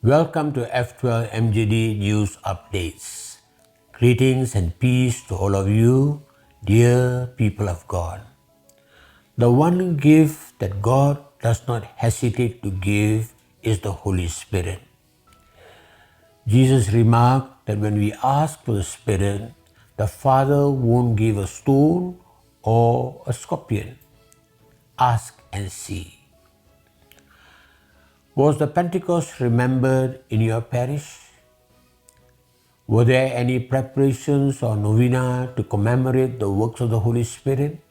Welcome to F12 MJD News Updates. Greetings and peace to all of you, dear people of God. The one gift that God does not hesitate to give is the Holy Spirit. Jesus remarked that when we ask for the Spirit, the Father won't give a stone or a scorpion. Ask and see. Was the Pentecost remembered in your parish? Were there any preparations or novena to commemorate the works of the Holy Spirit?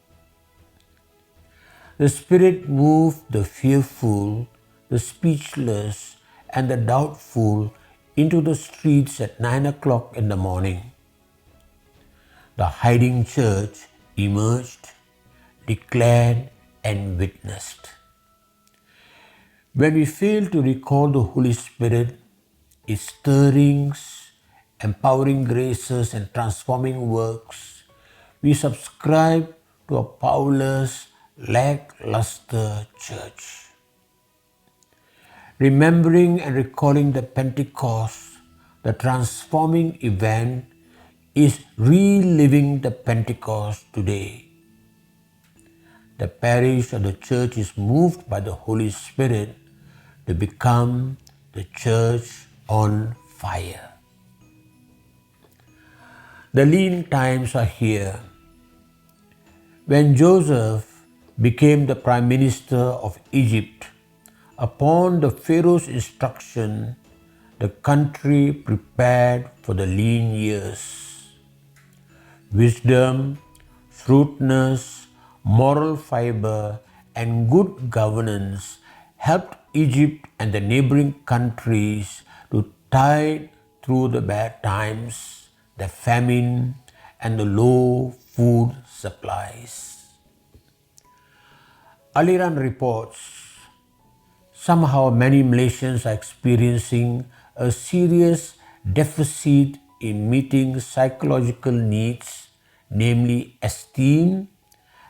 The Spirit moved the fearful, the speechless, and the doubtful into the streets at 9 o'clock in the morning. The hiding church emerged, declared, and witnessed. When we fail to recall the Holy Spirit, its stirrings, empowering graces, and transforming works, we subscribe to a powerless, lackluster church. Remembering and recalling the Pentecost, the transforming event, is reliving the Pentecost today. The parish or the church is moved by the Holy Spirit to become the church on fire. The lean times are here. When Joseph became the Prime Minister of Egypt, upon the Pharaoh's instruction, the country prepared for the lean years. Wisdom, shrewdness, moral fiber, and good governance helped Egypt and the neighboring countries to tide through the bad times, the famine, and the low food supplies. Aliran reports, somehow many Malaysians are experiencing a serious deficit in meeting psychological needs, namely esteem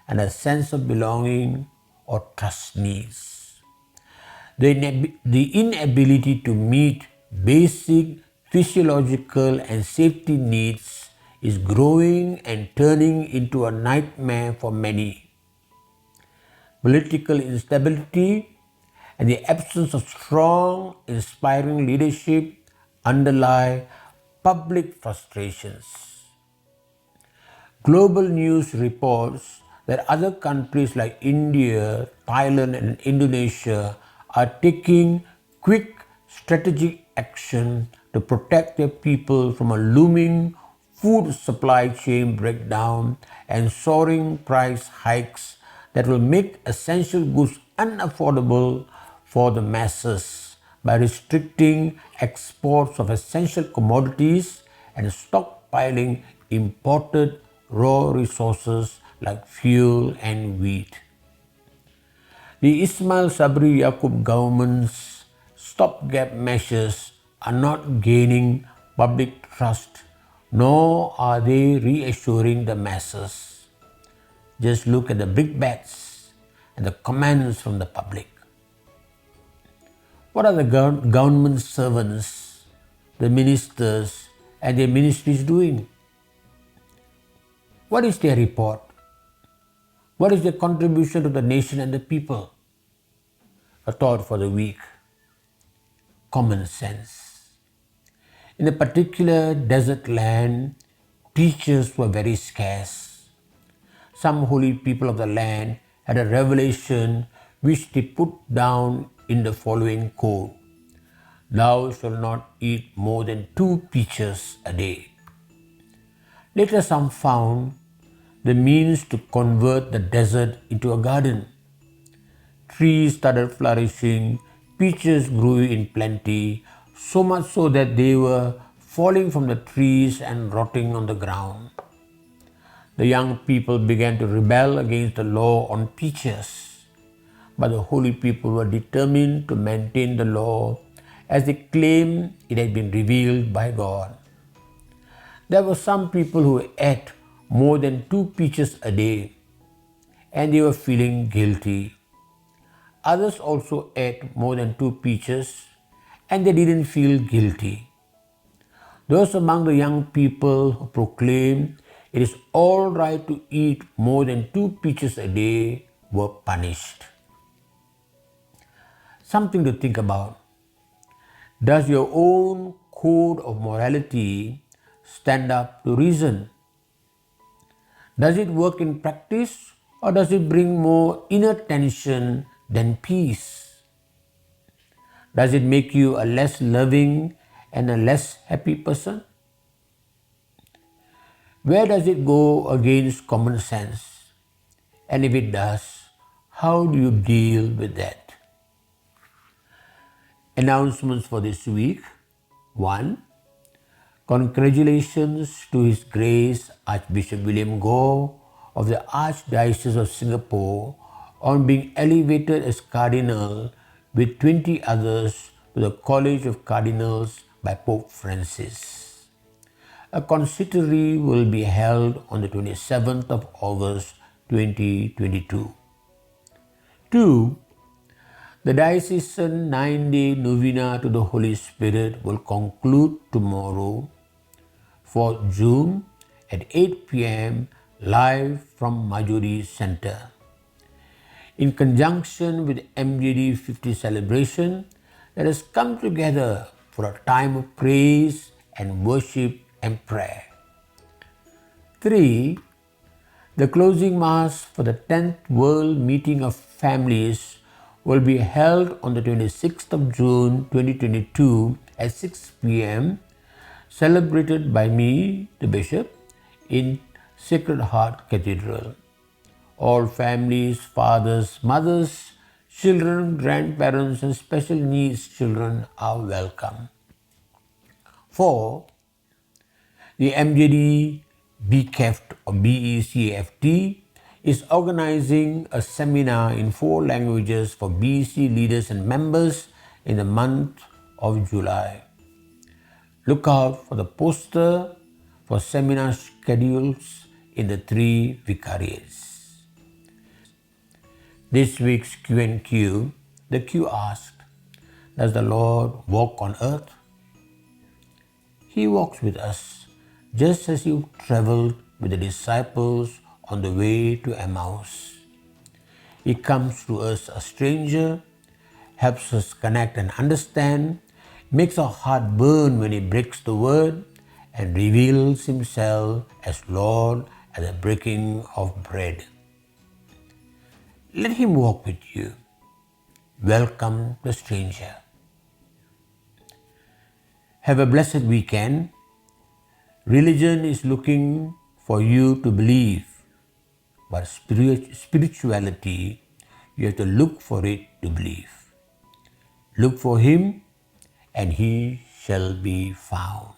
and a sense of belonging or trust needs. The inability to meet basic physiological and safety needs is growing and turning into a nightmare for many. Political instability and the absence of strong, inspiring leadership underlie public frustrations. Global news reports that other countries like India, Thailand, and Indonesia are taking quick strategic action to protect their people from a looming food supply chain breakdown and soaring price hikes that will make essential goods unaffordable for the masses by restricting exports of essential commodities and stockpiling imported raw resources like fuel and wheat. The Ismail Sabri Yaakob government's stopgap measures are not gaining public trust, nor are they reassuring the masses. Just look at the brickbats and the comments from the public. What are the government servants, the ministers, and their ministries doing? What is their report? What is their contribution to the nation and the people? A thought for the week. Common sense. In a particular desert land, teachers were very scarce. Some holy people of the land had a revelation which they put down in the following code. Thou shalt not eat more than 2 peaches a day. Later some found the means to convert the desert into a garden. Trees started flourishing, peaches grew in plenty, so much so that they were falling from the trees and rotting on the ground. The young people began to rebel against the law on peaches, but the holy people were determined to maintain the law as they claimed it had been revealed by God. There were some people who ate more than 2 peaches a day, and they were feeling guilty. Others also ate more than 2 peaches, and they didn't feel guilty. Those among the young people who proclaimed it is all right to eat more than 2 peaches a day were punished. Something to think about. Does your own code of morality stand up to reason? Does it work in practice, or does it bring more inner tension than peace? Does it make you a less loving and a less happy person? Where does it go against common sense? And if it does, how do you deal with that? Announcements for this week. 1. Congratulations to His Grace Archbishop William Gore of the Archdiocese of Singapore on being elevated as Cardinal with 20 others to the College of Cardinals by Pope Francis. A consistory will be held on the 27th of August 2022. 2. The diocesan 9-day Novena to the Holy Spirit will conclude tomorrow, 4th June at 8 p.m. live from Majuri Center. In conjunction with MJD 50 celebration, let us come together for a time of praise and worship and prayer. 3. The closing Mass for the 10th World Meeting of Families will be held on the 26th of June 2022 at 6 p.m. celebrated by me, the Bishop, in Sacred Heart Cathedral. All families, fathers, mothers, children, grandparents, and special needs children are welcome. 4. The MJD BCAFT or BECFT is organizing a seminar in 4 languages for BEC leaders and members in the month of July. Look out for the poster for seminar schedules in the 3 vicariates. This week's Q&Q, the Q asked, does the Lord walk on earth? He walks with us, just as He traveled with the disciples on the way to Emmaus. He comes to us a stranger, helps us connect and understand, makes our heart burn when He breaks the word, and reveals Himself as Lord at the breaking of bread. Let Him walk with you. Welcome the stranger. Have a blessed weekend. Religion is looking for you to believe, but spirituality, you have to look for it to believe. Look for Him, and He shall be found.